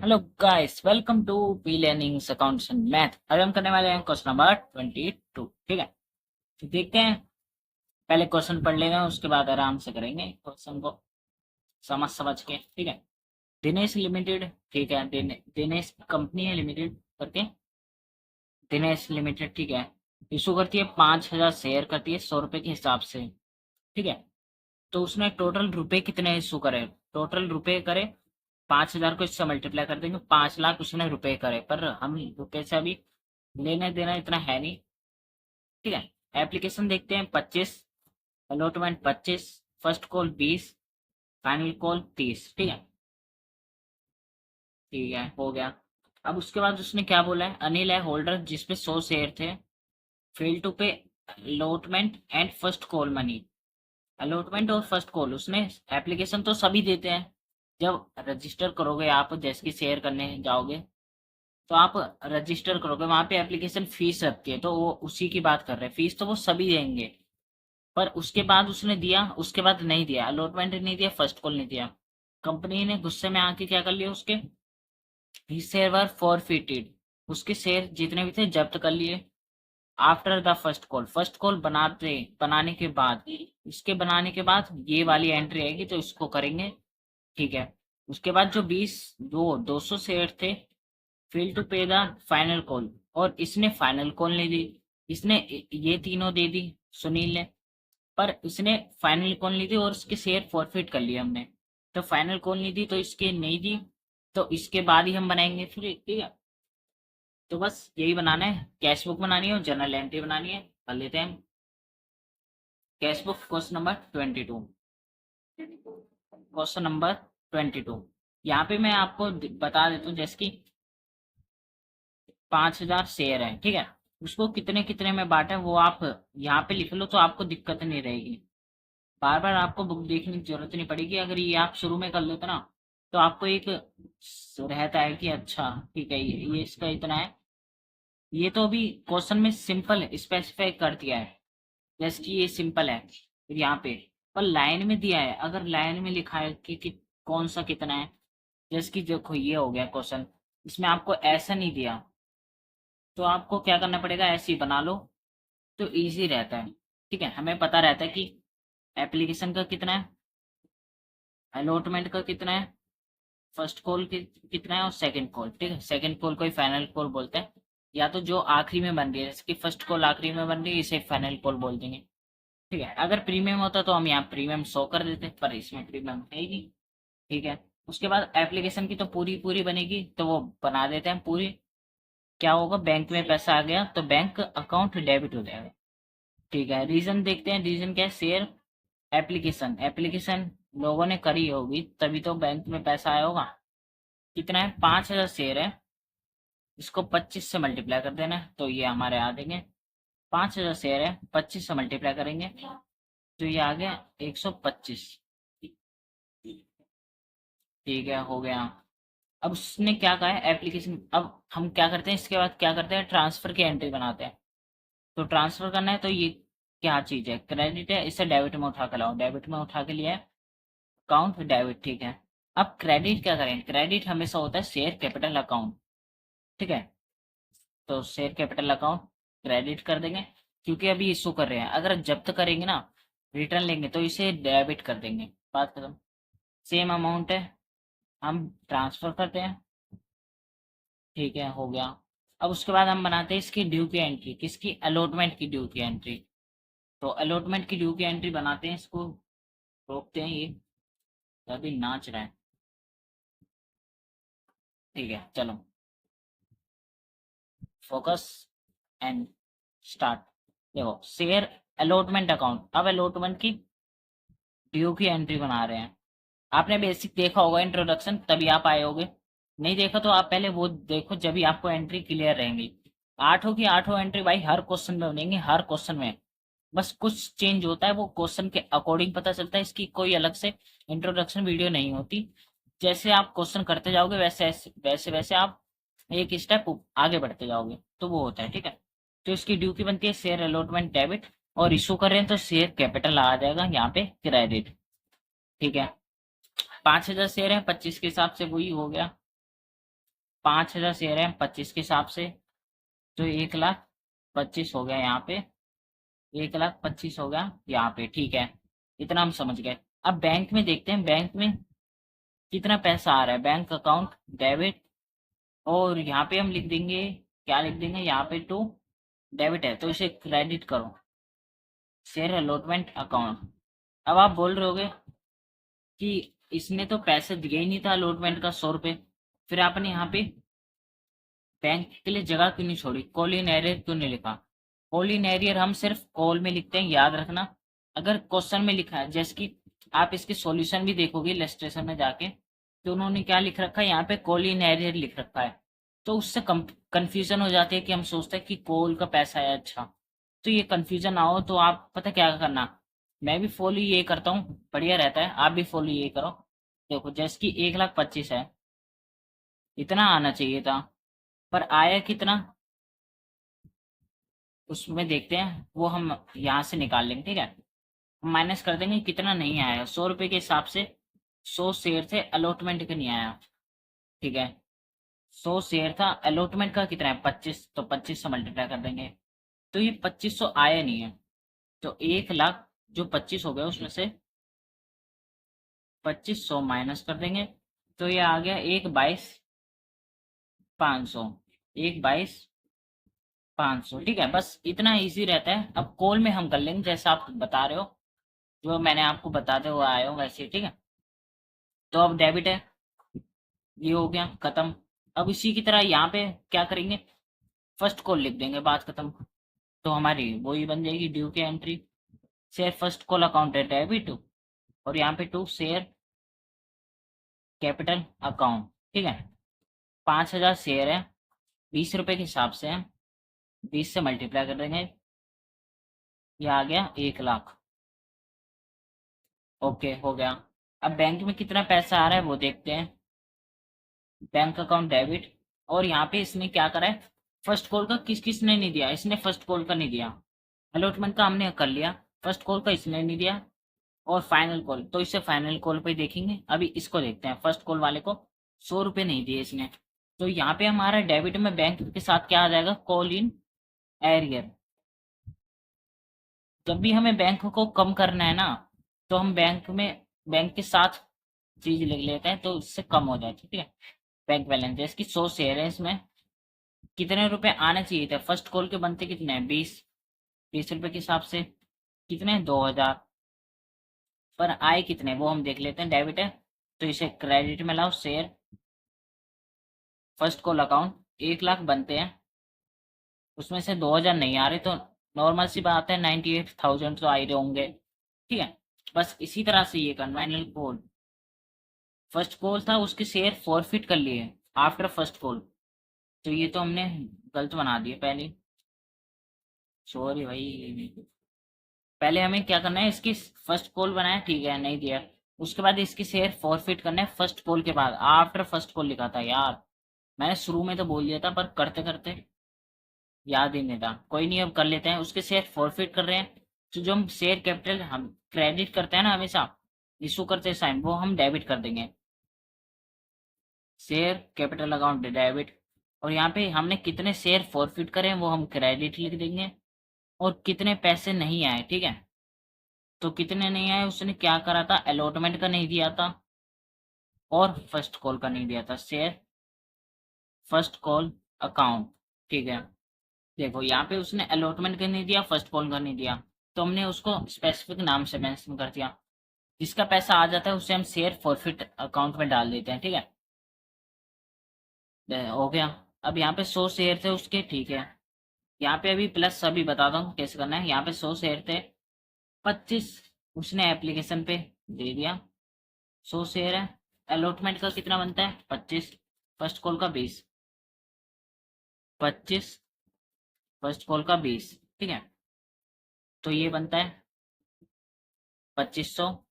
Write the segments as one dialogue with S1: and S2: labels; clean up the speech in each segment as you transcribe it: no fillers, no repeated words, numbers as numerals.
S1: Hello guys, welcome to P learnings accounts and math. अभी हम करने वाले हैं क्वेश्चन नंबर 22। ठीक है, तो देखते हैं। पहले क्वेश्चन पढ़ लेंगे, उसके बाद आराम से करेंगे क्वेश्चन को समझ समझ के। ठीक है, दिनेश लिमिटेड। ठीक है, दिनेश कंपनी है लिमिटेड करके, दिनेश लिमिटेड। ठीक है, इशू करती है 5,000 शेयर, करती है 100 रुपए के हिसाब से। ठीक है, तो उसने टोटल रुपए कितने इशू करे, टोटल रुपए करे 5,000 को इससे मल्टीप्लाई कर देंगे, 5 लाख उसने रुपए करे। पर हम रुपए से अभी लेना देना इतना है नहीं। ठीक है, एप्लीकेशन देखते हैं 25, allotment 25, first call 20, final call 30। ठीक है, ठीक है, हो गया। अब उसके बाद उसने क्या बोला है, अनिल है होल्डर जिसपे 100 शेयर थे, फेल टू पे allotment and first call money. Allotment और फर्स्ट कॉल उसने, एप्लीकेशन तो सभी देते हैं। जब रजिस्टर करोगे आप, जैसे कि शेयर करने जाओगे तो आप रजिस्टर करोगे, वहां पे एप्लीकेशन फीस रखती है, तो वो उसी की बात कर रहे हैं। फीस तो वो सभी देंगे, पर उसके बाद उसने दिया, उसके बाद नहीं दिया, अलॉटमेंट नहीं दिया, फर्स्ट कॉल नहीं दिया। कंपनी ने गुस्से में आके क्या कर लिया, उसके शेयर वर फॉरफिटेड, उसके शेयर जितने भी थे जब्त कर लिए। After the first call, first call बनाने के बाद, इसके बनाने के बाद ये वाली एंट्री आएगी, तो इसको करेंगे। ठीक है, उसके बाद जो 200 शेयर थे, फेल टू पे द फाइनल कॉल, और इसने फाइनल कॉल नहीं दी। इसने ये तीनों दे दी सुनील ने, पर इसने फाइनल कॉल नहीं दी और इसके शेयर फॉरफिट कर लिए हमने। तो फाइनल कॉल नहीं दी तो इसके नहीं दी, तो इसके बाद ही हम बनाएंगे फिर। ठीक है, तो बस यही बनाना है, कैश बुक बनानी है और जर्नल एंट्री बनानी है। कर लेते हैं हम cash book. Question number 22, question number 22। यहाँ पे मैं आपको बता देता हूँ, जैसे कि 5,000 शेयर है। ठीक है, उसको कितने कितने में बांटा है वो आप यहाँ पे लिख लो, तो आपको दिक्कत नहीं रहेगी। बार बार आपको बुक देखने की जरूरत नहीं पड़ेगी। अगर ये आप शुरू में कर लेते ना, तो आपको एक रहता है कि अच्छा ठीक है, ये इसका इतना है। ये तो अभी क्वेश्चन में सिंपल स्पेसिफाई कर दिया है, जैसे कि ये सिंपल है फिर यहाँ पे, पर लाइन में दिया है। अगर लाइन में लिखा है कि कौन सा कितना है, जैसे कि देखो ये हो गया क्वेश्चन, इसमें आपको ऐसा नहीं दिया, तो आपको क्या करना पड़ेगा, ऐसे ही बना लो, तो इजी रहता है। ठीक है, हमें पता रहता है कि एप्लीकेशन का कितना है, अलॉटमेंट का कितना है, फर्स्ट कॉल कितना है, और सेकंड कॉल। ठीक है, सेकंड कॉल को ही फाइनल कॉल बोलते हैं, या तो जो आखिरी में बन रही है, जैसे कि फर्स्ट कॉल आखिरी में बन रही है, इसे फाइनल कॉल बोल देंगे। ठीक है, अगर प्रीमियम होता तो हम यहाँ प्रीमियम शो कर देते, पर इसमें प्रीमियम है ही नहीं। ठीक है, उसके बाद एप्लीकेशन की तो पूरी पूरी बनेगी, तो वो बना देते हैं पूरी। क्या होगा, बैंक में पैसा आ गया तो बैंक अकाउंट डेबिट हो जाएगा। ठीक है, रीजन देखते हैं, रीजन क्या है, शेयर एप्लीकेशन, एप्लीकेशन लोगों ने करी होगी तभी तो बैंक में पैसा आया होगा। कितना है, 5,000 शेयर है, इसको 25 से मल्टीप्लाई कर देना है, तो ये हमारे आ देंगे। 5,000 शेयर है, 25 से मल्टीप्लाई करेंगे, तो ये आ गया 125। ठीक है, हो गया। अब उसने क्या कहा है एप्लीकेशन, अब हम क्या करते हैं, इसके बाद क्या करते हैं, ट्रांसफर की एंट्री बनाते हैं। तो ट्रांसफर करना है, तो ये क्या चीज है, क्रेडिट है, इसे डेबिट में उठा के लाओ, डेबिट में उठा के लिया है, अकाउंट डेबिट। ठीक है, अब क्रेडिट क्या करें, क्रेडिट हमेशा होता है शेयर कैपिटल अकाउंट। ठीक है, तो शेयर कैपिटल अकाउंट क्रेडिट कर देंगे, क्योंकि अभी इशू कर रहे हैं। अगर जब्त करेंगे ना, रिटर्न लेंगे, तो इसे डेबिट कर देंगे, बात खत्म। सेम अमाउंट है, हम ट्रांसफर करते हैं। ठीक है, हो गया। अब उसके बाद हम बनाते हैं इसकी ड्यू की एंट्री, किसकी, अलॉटमेंट की ड्यू की एंट्री। तो अलॉटमेंट की ड्यू की एंट्री बनाते हैं, इसको रोकते हैं, ये अभी नाच रहा है। ठीक है, चलो, फोकस एंड स्टार्ट। देखो, शेयर अलॉटमेंट अकाउंट, अब अलॉटमेंट की ड्यू की एंट्री बना रहे हैं। आपने बेसिक देखा होगा इंट्रोडक्शन, तभी आप आए होगे। नहीं देखा तो आप पहले वो देखो, जब भी आपको एंट्री क्लियर रहेंगी। आठों की आठों एंट्री भाई हर क्वेश्चन में बनेंगी, हर क्वेश्चन में। बस कुछ चेंज होता है, वो क्वेश्चन के अकॉर्डिंग पता चलता है, इसकी कोई अलग से इंट्रोडक्शन वीडियो नहीं होती। जैसे आप क्वेश्चन करते जाओगे, वैसे वैसे वैसे आप एक स्टेप आगे बढ़ते जाओगे, तो वो होता है। ठीक है, तो इसकी ड्यू की बनती है शेयर अलॉटमेंट डेबिट, और इशू कर रहे हैं तो शेयर कैपिटल आ जाएगा यहाँ पे क्रेडिट। ठीक है, 5,000 शेयर है, 25 के हिसाब से वही हो गया। 5,000 शेयर है 25 के हिसाब से, तो 1,25,000 हो गया यहाँ पे, 1,25,000 हो गया यहाँ पे, ठीक है। इतना हम समझ गए। अब बैंक में देखते हैं, बैंक में कितना पैसा आ रहा है। बैंक अकाउंट डेबिट, और यहाँ पे हम लिख देंगे, क्या लिख देंगे यहाँ पे, टू डेबिट है तो इसे क्रेडिट करो, शेयर अलॉटमेंट अकाउंट। अब आप बोल रहे होगे कि इसने तो पैसे दिए ही नहीं था अलॉटमेंट का 100 रुपये, फिर आपने यहाँ पे बैंक के लिए जगह क्यों नहीं छोड़ी, कॉल इन एरियर क्यों नहीं लिखा। कॉल इन एरियर हम सिर्फ कॉल में लिखते हैं, याद रखना। अगर क्वेश्चन में लिखा है, जैसे कि आप इसके सॉल्यूशन भी देखोगे इलस्ट्रेशन में जाके, तो उन्होंने क्या लिख रखा है यहाँ पे, कॉल इन एरियर लिख रखा है। तो उससे कंफ्यूजन हो जाती है कि हम सोचते हैं कि कॉल का पैसा है, अच्छा। तो ये कंफ्यूजन ना हो तो आप पता क्या करना, मैं भी फॉलो ये करता हूँ, बढ़िया रहता है, आप भी फॉलो ये करो। देखो जैसे कि 1,25,000 है, इतना आना चाहिए था, पर आया कितना, उसमें देखते हैं, वो हम यहाँ से निकाल लेंगे, ठीक है। माइनस कर देंगे कितना नहीं आया, 100 रुपये के हिसाब से 100 शेयर थे, अलॉटमेंट का नहीं आया, ठीक है। 100 शेयर था, अलॉटमेंट का कितना है 25, तो 25 से मल्टीप्लाई कर देंगे, तो ये 2500 आया नहीं है। तो 1,00,000 जो 25 हो गया उसमें से 2500 माइनस कर देंगे, तो ये आ गया 1,22,500, 1,22,500, ठीक है। बस इतना इजी रहता है। अब कॉल में हम कर लेंगे जैसा आप बता रहे हो, जो मैंने आपको बताते हुए आया हूँ वैसे, ठीक है। तो अब डेबिट है, ये हो गया खत्म। अब इसी की तरह यहाँ पे क्या करेंगे, फर्स्ट कॉल लिख देंगे, बात खत्म। तो हमारी वही बन जाएगी ड्यू की entry, share first call account है डेबिट, और यहाँ पे टू शेयर कैपिटल अकाउंट, ठीक है। 5,000 शेयर है, 20 रुपए के हिसाब से है, 20 से मल्टीप्लाई कर देंगे, ये आ गया 1,00,000। ओके हो गया। अब बैंक में कितना पैसा आ रहा है वो देखते हैं, बैंक अकाउंट डेबिट, और यहाँ पे इसने क्या करा है, फर्स्ट कॉल का किस किस ने नहीं दिया, इसने फर्स्ट कॉल का नहीं दिया, अलॉटमेंट का हमने कर लिया, फर्स्ट कॉल का इसने नहीं दिया, और फाइनल कॉल, तो इसे फाइनल कॉल पे देखेंगे। अभी इसको देखते हैं, फर्स्ट कॉल वाले को 100 रुपये नहीं दिए इसने, तो यहाँ पे हमारा डेबिट में बैंक के साथ क्या आ जाएगा, कॉल इन एरियर। जब भी हमें बैंक को कम करना है ना, तो हम बैंक के साथ चीज लिख लेते हैं, तो इससे कम हो जाए, ठीक है। बैंक बैलेंस जैसे कि 100 शेयर है, इसमें कितने रुपए आने चाहिए थे, फर्स्ट कॉल के बनते कितने हैं 20, 20 रुपए के हिसाब से कितने 2,000, पर आए कितने वो हम देख लेते हैं, डेबिट है तो इसे क्रेडिट में लाओ, शेयर फर्स्ट कॉल अकाउंट 1,00,000 बनते हैं, उसमें से 2,000 नहीं आ रहे, तो नॉर्मल सी बात है 98,000 तो आ ही रहे होंगे, ठीक है। बस इसी तरह से ये करना, फाइनल कॉल, फर्स्ट कॉल था उसके शेयर फॉरफिट कर लिए आफ्टर फर्स्ट कॉल, तो ये तो हमने गलत बना दिया पहले, सॉरी भाई। पहले हमें क्या करना है, इसकी फर्स्ट कॉल बनाया, ठीक है नहीं दिया, उसके बाद इसकी शेयर फॉरफिट करना है फर्स्ट कॉल के बाद, आफ्टर फर्स्ट कॉल लिखा था यार, मैंने शुरू में तो बोल दिया था, पर करते करते याद ही नहीं था। कोई नहीं, अब कर लेते हैं, उसके शेयर फॉरफिट कर रहे हैं, तो जो हम शेयर कैपिटल हम क्रेडिट करते हैं ना हमेशा, इशू करते साइन, वो हम डेबिट कर देंगे, शेयर कैपिटल अकाउंट डेबिट। और यहाँ पे हमने कितने शेयर फॉरफिट करे हैं वो हम क्रेडिट लिख देंगे, और कितने पैसे नहीं आए, ठीक है। तो कितने नहीं आए, उसने क्या करा था, अलॉटमेंट का नहीं दिया था, और फर्स्ट कॉल का नहीं दिया था, शेयर फर्स्ट कॉल अकाउंट, ठीक है। देखो यहाँ पे उसने अलॉटमेंट का नहीं दिया, फर्स्ट कॉल का नहीं दिया, तो हमने उसको स्पेसिफिक नाम से मेंशन कर दिया, जिसका पैसा आ जाता है उसे हम शेयर फॉरफिट अकाउंट में डाल देते हैं, ठीक है। हो गया। अब यहाँ पे 100 शेयर थे उसके, ठीक है। यहाँ पे अभी प्लस अभी बताता हूँ कैसे करना है, यहाँ पे 100 शेयर थे, 25 उसने एप्लीकेशन पे दे दिया, 100 शेयर है, अलॉटमेंट का कितना बनता है 25, फर्स्ट कॉल का 20, 25 फर्स्ट कॉल का 20, ठीक है। तो ये बनता है 2500,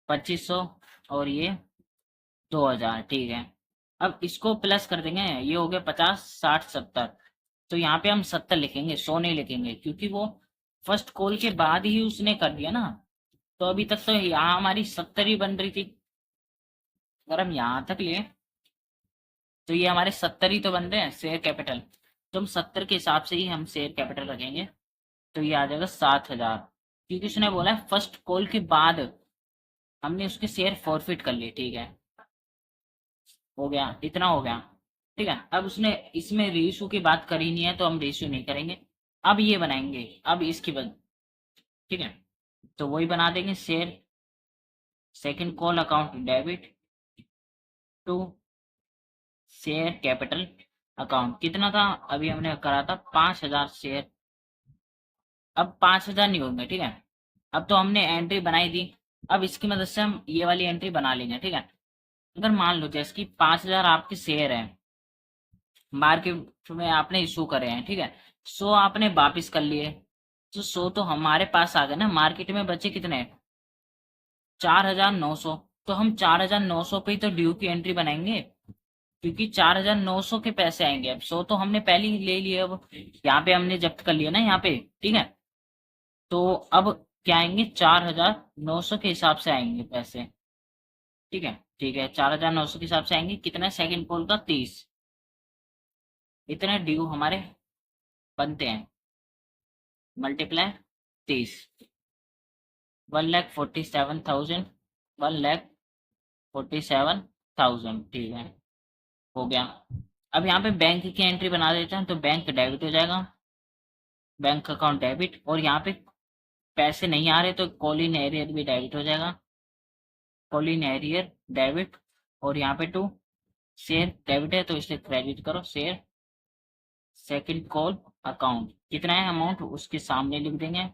S1: 2500, और ये 2,000, ठीक है। अब इसको प्लस कर देंगे, ये हो गया 50, 60, 70, तो यहाँ पे हम 70 लिखेंगे, 100 नहीं लिखेंगे, क्योंकि वो फर्स्ट कॉल के बाद ही उसने कर दिया ना, तो अभी तक तो यहाँ हमारी 70 ही बन रही थी। अगर हम यहाँ तक लिए तो ये हमारे 70 ही तो बनते हैं शेयर कैपिटल, तो हम 70 के हिसाब से ही हम शेयर कैपिटल रखेंगे। तो ये आ जाएगा 7,000, क्योंकि उसने बोला है फर्स्ट कॉल के बाद हमने उसके शेयर फॉरफिट कर लिए। ठीक है, हो गया, इतना हो गया। ठीक है, अब उसने इसमें रेशो की बात करी नहीं है तो हम रेशो नहीं करेंगे। अब ये बनाएंगे, अब इसकी बन। ठीक है, तो वही बना देंगे, share second call account debit to share capital account. कितना था, अभी हमने करा था 5,000 शेयर। अब 5,000 नहीं होंगे। ठीक है, अब तो हमने एंट्री बनाई दी। अब इसकी मदद से हम ये वाली एंट्री बना लेंगे। ठीक है, अगर मान लो जैसे कि 5,000 आपके शेयर हैं, मार्केट में आपने इशू करे हैं। ठीक है, 100 आपने वापिस कर लिए, तो 100 तो हमारे पास आ गए ना। मार्केट में बचे कितने, 4,900। तो हम 4,900 पे ही तो ड्यू की एंट्री बनाएंगे, क्योंकि 4,900 के पैसे आएंगे। अब 100 तो हमने पहले ही ले लिए, अब यहाँ पे हमने जब्त कर लिया ना यहाँ पे। ठीक है, तो अब क्या आएंगे, 4,900 के हिसाब से आएंगे पैसे। ठीक है, ठीक है, 4,900 के हिसाब से आएंगे। कितना सेकंड पोल का, 30। इतने ड्यू हमारे बनते हैं, मल्टीप्लाई 30, 1,47,000, 1,47,000। ठीक है, हो गया। अब यहाँ पे बैंक की एंट्री बना देते हैं, तो बैंक डेबिट हो जाएगा, बैंक अकाउंट डेबिट। और यहाँ पे पैसे नहीं आ रहे तो कॉलिन एरियर भी डेबिट हो जाएगा, कॉलिन एरियर डेबिट। और यहाँ पे टू शेयर डेबिट है तो इसे क्रेडिट करो, शेयर सेकंड कॉल अकाउंट। कितना है अमाउंट उसके सामने लिख देंगे।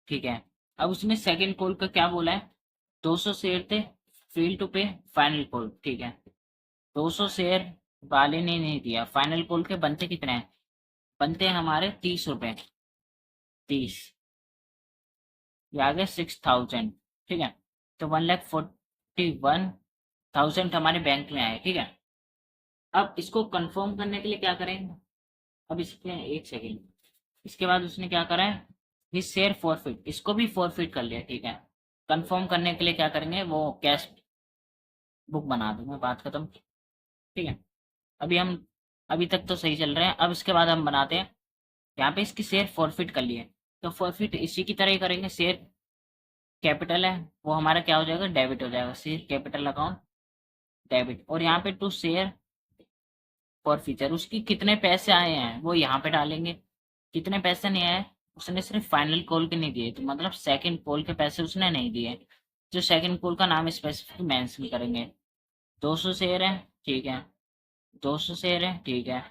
S1: ठीक है, अब उसने सेकंड कॉल का क्या बोला है, 200 शेयर थे, फेल टू पे फाइनल कॉल। ठीक है, 200 शेयर वाले ने नहीं दिया, फाइनल कॉल के बनते कितने हैं, बनते हैं हमारे 30 रुपए, 30, ये आ गए 6,000। ठीक है, तो 1,41,000 हमारे बैंक में आए। ठीक है, अब इसको कंफर्म करने के लिए क्या करेंगे, अब इसके एक सेकेंड, इसके बाद उसने क्या करा है, ये शेयर फॉरफिट, इसको भी फॉरफिट कर लिया। ठीक है, कंफर्म करने के लिए क्या करेंगे, वो कैश बुक बना दूंगा, बात खत्म। ठीक है, अभी हम, अभी तक तो सही चल रहे हैं। अब इसके बाद हम बनाते हैं, यहाँ पे इसकी शेयर फॉरफिट कर लिए, तो फॉरफिट इसी की तरह ही करेंगे। शेयर कैपिटल है वो हमारा क्या हो जाएगा, डेबिट हो जाएगा, शेयर कैपिटल अकाउंट डेबिट। और यहाँ पे टू शेयर फॉरफीचर, उसकी कितने पैसे आए हैं वो यहाँ पे डालेंगे। कितने पैसे नहीं आए, उसने सिर्फ फाइनल कॉल के नहीं दिए, तो मतलब सेकंड कॉल के पैसे उसने नहीं दिए। जो सेकंड कॉल का नाम स्पेसिफिक मेंशन करेंगे, 200 शेयर है। ठीक है, 200 शेयर है। ठीक है,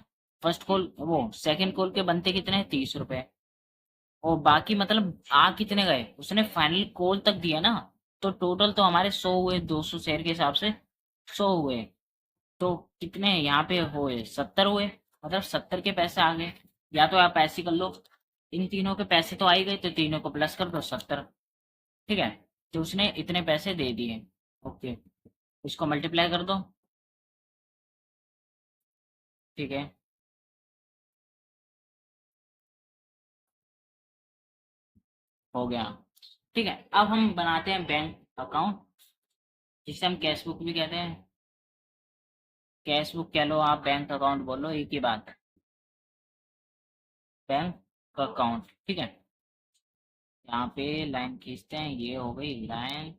S1: फर्स्ट कॉल वो सेकंड कॉल के बनते कितने हैं, 30 रुपए। और बाकी मतलब आ कितने गए, उसने फाइनल कॉल तक दिया ना, तो टोटल तो हमारे 100 हुए, 200 शेयर के हिसाब से 100 हुए। तो कितने यहाँ पे हुए, 70 हुए, मतलब 70 के पैसे आ गए। या तो आप ऐसे कर लो, इन तीनों के पैसे तो आ ही गए, तो तीनों को प्लस कर दो, 70। ठीक है, तो उसने इतने पैसे दे दिए। ओके, इसको मल्टीप्लाई कर दो। ठीक है, हो गया। ठीक है, अब हम बनाते हैं बैंक अकाउंट, जिसे हम कैश बुक भी कहते हैं। कैश बुक कह लो, आप बैंक अकाउंट बोलो, एक ही बात, बैंक अकाउंट। ठीक है, यहाँ पे लाइन खींचते हैं, ये हो गई लाइन,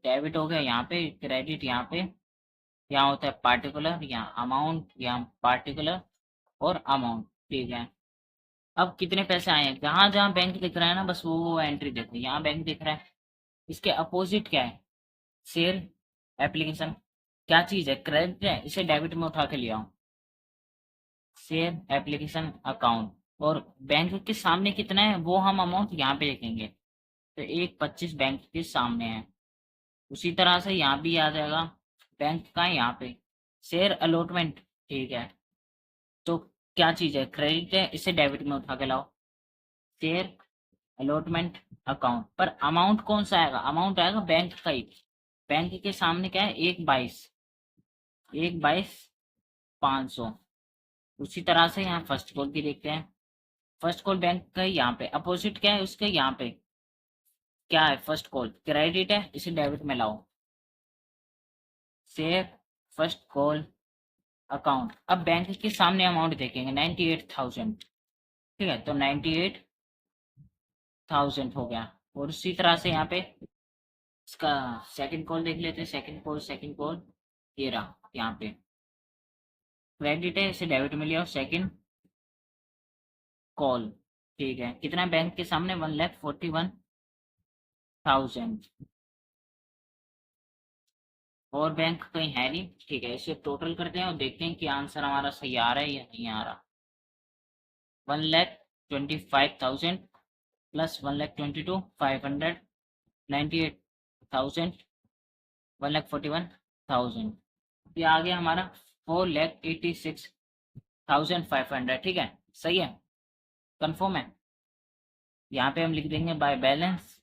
S1: डेबिट हो गया यहाँ पे, क्रेडिट यहाँ पे, यहाँ होता है पार्टिकुलर, यहाँ अमाउंट, यहाँ पार्टिकुलर और अमाउंट। ठीक है, अब कितने पैसे आए हैं, जहां जहां बैंक दिख रहा है ना, बस वो एंट्री देखो, यहाँ बैंक दिख रहा है। इसके अपोजिट क्या है, शेयर एप्लीकेशन, क्या चीज है, क्रेडिट है, इसे डेबिट में उठा के ले आओ, शेयर एप्लीकेशन अकाउंट। और बैंक के सामने कितना है वो हम अमाउंट यहाँ पे लिखेंगे, तो 1,25 बैंक के सामने है। उसी तरह से यहाँ भी आ जाएगा, बैंक का है यहाँ पे, शेयर अलॉटमेंट। ठीक है, तो क्या चीज है, क्रेडिट है, इसे डेबिट में उठा के लाओ, शेयर अलॉटमेंट अकाउंट। पर अमाउंट कौन सा आएगा, अमाउंट आएगा बैंक का ही। बैंक के सामने क्या है, 1,22, 1,22,500। उसी तरह से यहाँ फर्स्ट कॉल की देखते हैं, फर्स्ट कॉल बैंक का ही, यहाँ पे अपोजिट क्या है उसके, यहाँ पे क्या है, फर्स्ट कॉल क्रेडिट है, इसे डेबिट में लाओ, शेयर फर्स्ट कॉल अकाउंट। अब बैंक के सामने अमाउंट देखेंगे 98,000, ठीक है, तो 98,000 हो गया। और उसी तरह से यहाँ पे इसका सेकंड कॉल देख लेते हैं। सेकंड कॉल ये रहा यहाँ पे, क्रेडिट है, इसे डेबिट में लिया। और सेकंड कॉल, ठीक है, कितना बैंक के सामने 1,41,000। और बैंक कहीं है नहीं, ठीक है, इसे टोटल करते हैं और देखते हैं कि आंसर हमारा सही आ रहा है या नहीं आ रहा। 1,25,000 प्लस 1,22,500, 98,000, 1,41,000, ये आ गया हमारा 4,86,500, ठीक है, सही है, कंफर्म है। यहाँ पे हम लिख देंगे बाय बैलेंस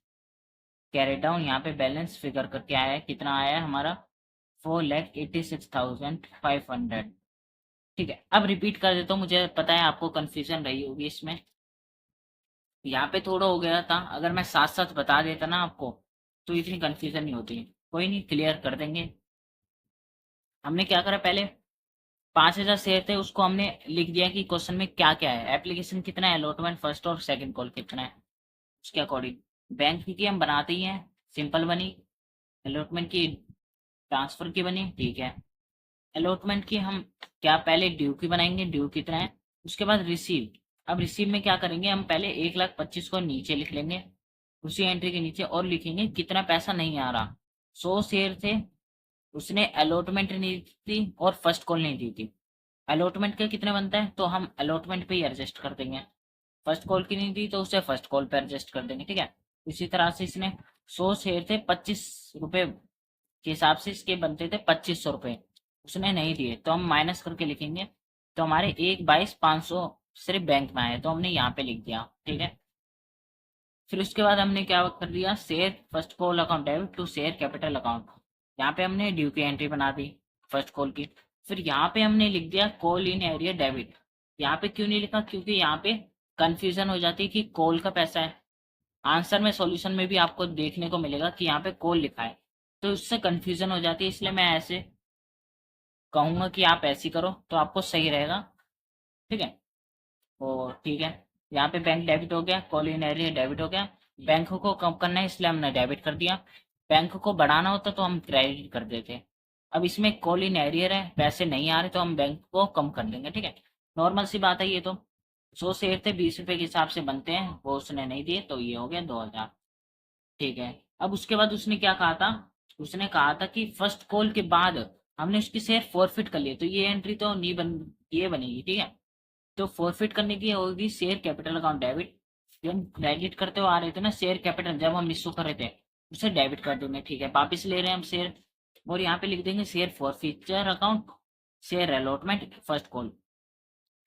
S1: कैरी डाउन। यहाँ पे बैलेंस फिगर करके आया है, कितना आया है हमारा 4,86,500, ठीक है। अब रिपीट कर देता हूँ, मुझे पता है आपको कंफ्यूजन रही होगी इसमें, यहाँ पे थोड़ा हो गया था। अगर मैं साथ साथ बता देता ना आपको तो इतनी कंफ्यूजन नहीं होती। कोई नहीं, क्लियर कर देंगे। हमने क्या करा, पहले 5,000 शेयर थे, उसको हमने लिख दिया कि क्वेश्चन में क्या क्या है, एप्लीकेशन कितना है, अलॉटमेंट फर्स्ट और सेकंड कॉल कितना है, उसके अकॉर्डिंग। बैंक की हम बनाते ही हैं, सिंपल बनी। अलॉटमेंट की ट्रांसफर की बनी, ठीक है। अलॉटमेंट की हम क्या पहले ड्यू की बनाएंगे, ड्यू कितना है, उसके बाद रिसीव। अब रिसीव में क्या करेंगे, हम पहले 1,25,000 को नीचे लिख लेंगे, उसी एंट्री के नीचे, और लिखेंगे कितना पैसा नहीं आ रहा। 100 शेयर थे, उसने अलॉटमेंट नहीं दी थी और फर्स्ट कॉल नहीं दी थी। अलॉटमेंट के कितने बनता है, तो हम अलॉटमेंट पे ही एडजस्ट कर देंगे। फर्स्ट कॉल की नहीं दी तो उसे फर्स्ट कॉल पे एडजस्ट कर देंगे, ठीक है। इसी तरह से इसने 100 शेयर थे, 25 रुपए के हिसाब से इसके बनते थे 2,500 रुपए, उसने नहीं दिए तो हम माइनस करके लिखेंगे। तो हमारे 1,22,500 सिर्फ बैंक में आए, तो हमने यहाँ पे लिख दिया, ठीक है। फिर उसके बाद हमने क्या कर दिया, share first call account debit to share capital account. यहाँ पे हमने ड्यू की एंट्री बना दी फर्स्ट कॉल की। फिर यहाँ पे हमने लिख दिया कॉल इन एरिया डेबिट। यहाँ पे क्यों नहीं लिखा, क्योंकि यहाँ पे कंफ्यूजन हो जाती है कि कॉल का पैसा है। आंसर में सॉल्यूशन में भी आपको देखने को मिलेगा कि यहाँ पे कॉल लिखा है, तो उससे कंफ्यूजन हो जाती है, इसलिए मैं ऐसे कहूंगा कि आप ऐसी करो तो आपको सही रहेगा, ठीक है। और ठीक है, यहाँ पे बैंक डेबिट हो गया, कॉल इन एरिया डेबिट हो गया। बैंक को कम करना है इसलिए हमने डेबिट कर दिया। बैंक को बढ़ाना होता तो हम क्रेडिट कर देते। अब इसमें कॉल इन एरियर है, पैसे नहीं आ रहे तो हम बैंक को कम कर देंगे, ठीक है। नॉर्मल सी बात है ये तो। 100 शेयर थे, 20 रुपए के हिसाब से बनते हैं, वो उसने नहीं दिए तो ये हो गया 2,000, ठीक है। अब उसके बाद उसने क्या कहा था, उसने कहा था कि फर्स्ट कॉल के बाद हमने उसकी शेयर फॉरफिट कर लिए, तो ये एंट्री तो नहीं बन, ये बनेगी, ठीक है। तो फॉरफिट करने की होगी शेयर कैपिटल अकाउंट डेबिट। हम क्रेडिट करते हुए आ रहे थे ना शेयर कैपिटल, जब हम इशू कर रहे थे उसे डेबिट कर देंगे, ठीक है। वापिस ले रहे हैं हम शेयर, और यहाँ पे लिख देंगे share forfeiture account, share allotment first call.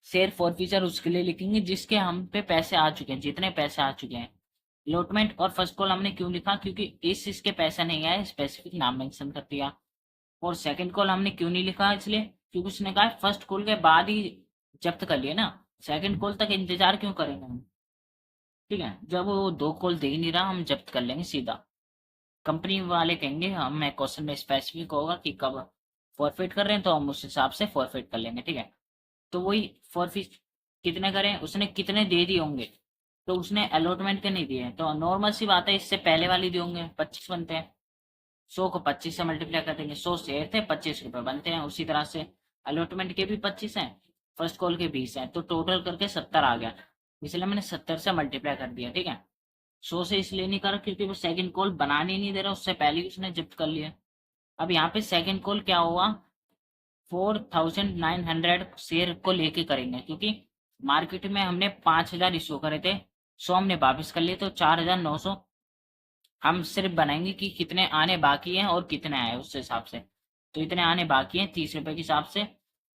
S1: Share forfeiture उसके लिए लिखेंगे जिसके हम पे पैसे आ चुके हैं, जितने पैसे आ चुके हैं। अलॉटमेंट और फर्स्ट कॉल हमने क्यों लिखा, क्योंकि इसके पैसे नहीं आए, स्पेसिफिक नाम मेंशन कर दिया। और सेकंड कॉल हमने क्यों नहीं लिखा, इसलिए क्योंकि उसने कहा फर्स्ट कॉल के बाद ही जब्त कर लिए ना, सेकंड कॉल तक इंतजार क्यों करेंगे हम, ठीक है। जब वो 2 कॉल दे ही नहीं रहा, हम जब्त कर लेंगे सीधा। कंपनी वाले कहेंगे, हमें क्वेश्चन में स्पेसिफिक होगा कि कब फॉरफिट कर रहे हैं, तो हम उस हिसाब से फॉरफिट कर लेंगे, ठीक है। तो वही फॉरफिट कितने करें, उसने कितने दे दिए होंगे, तो उसने अलॉटमेंट के नहीं दिए, तो नॉर्मल सी बात है, इससे पहले वाली दिए होंगे, 25 बनते हैं। 100 को 25 से मल्टीप्लाई कर देंगे, 100 शेयर थे, 25 रुपए बनते हैं। उसी तरह से अलॉटमेंट के भी 25 हैं, फर्स्ट कॉल के 20 हैं, तो टोटल करके 70 आ गया, इसलिए मैंने 70 से मल्टीप्लाई कर दिया, ठीक है। 100 से इसलिए नहीं करा क्योंकि वो सेकंड कॉल बनाने ही नहीं दे रहा, उससे पहले ही उसने जब्त कर लिया। अब यहाँ पे सेकंड कॉल क्या हुआ, 4,900 शेयर को लेके करेंगे, क्योंकि मार्केट में हमने 5,000 इशू करे थे, 100 हमने वापिस कर लिए, तो 4,900 हम सिर्फ बनाएंगे कि कितने आने बाकी हैं और कितने आए उस हिसाब से। तो इतने आने बाकी हैं 30 रुपए के हिसाब से,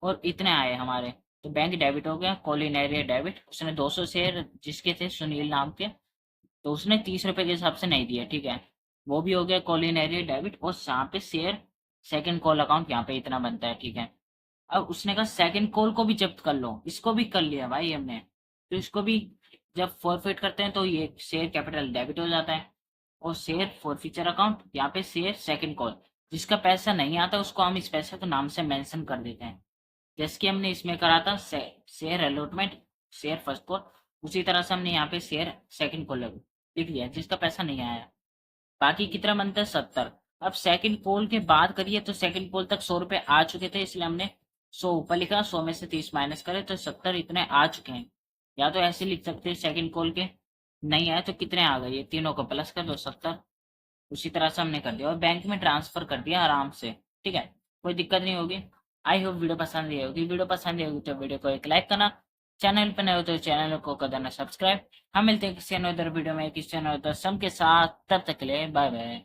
S1: और इतने आए हमारे, तो बैंक डेबिट हो गया, कॉल इन एरिया डेबिट। उसने 200 शेयर जिसके थे सुनील नाम के, तो उसने 30 रुपए के हिसाब से नहीं दिया, ठीक है, वो भी हो गया कॉल इन एरिया डेबिट। और यहाँ पे शेयर सेकंड कॉल अकाउंट यहाँ पे इतना बनता है, ठीक है। अब उसने कहा सेकंड कॉल को भी जब्त कर लो, इसको भी कर लिया भाई हमने, तो इसको भी जब फॉरफिट करते हैं तो ये शेयर कैपिटल डेबिट हो जाता है। और शेयर फॉर फ्यूचर अकाउंट, यहाँ पे शेयर सेकंड कॉल, जिसका पैसा नहीं आता उसको हम इस पैसे को नाम से मेंशन कर देते हैं। जैसे कि हमने इसमें करा था share allotment, share first call, उसी तरह से हमने यहाँ पे शेयर सेकंड कॉल लिख दिया जिसका पैसा नहीं आया। बाकी कितना बनता है 70। अब सेकंड पोल के बाद करिए तो सेकंड पोल तक 100 रुपए आ चुके थे, इसलिए हमने 100 ऊपर लिखा, 100 में से 30 माइनस करे तो 70 इतने आ चुके हैं। या तो ऐसे लिख सकते हैं सेकंड कॉल के नहीं आए तो कितने आ गए, ये तीनों को प्लस कर दो 70। उसी तरह से हमने कर दिया और बैंक में ट्रांसफर कर दिया आराम से। ठीक है, कोई दिक्कत नहीं होगी। आई होप वीडियो पसंद आई होगी। वीडियो पसंद आई होगी तो वीडियो को एक लाइक करना, चैनल पर नए हो तो चैनल को कर देना सब्सक्राइब। हम मिलते हैं किसी अनदर वीडियो में किसी अनदर सम के साथ, तब तक के लिए बाय बाय।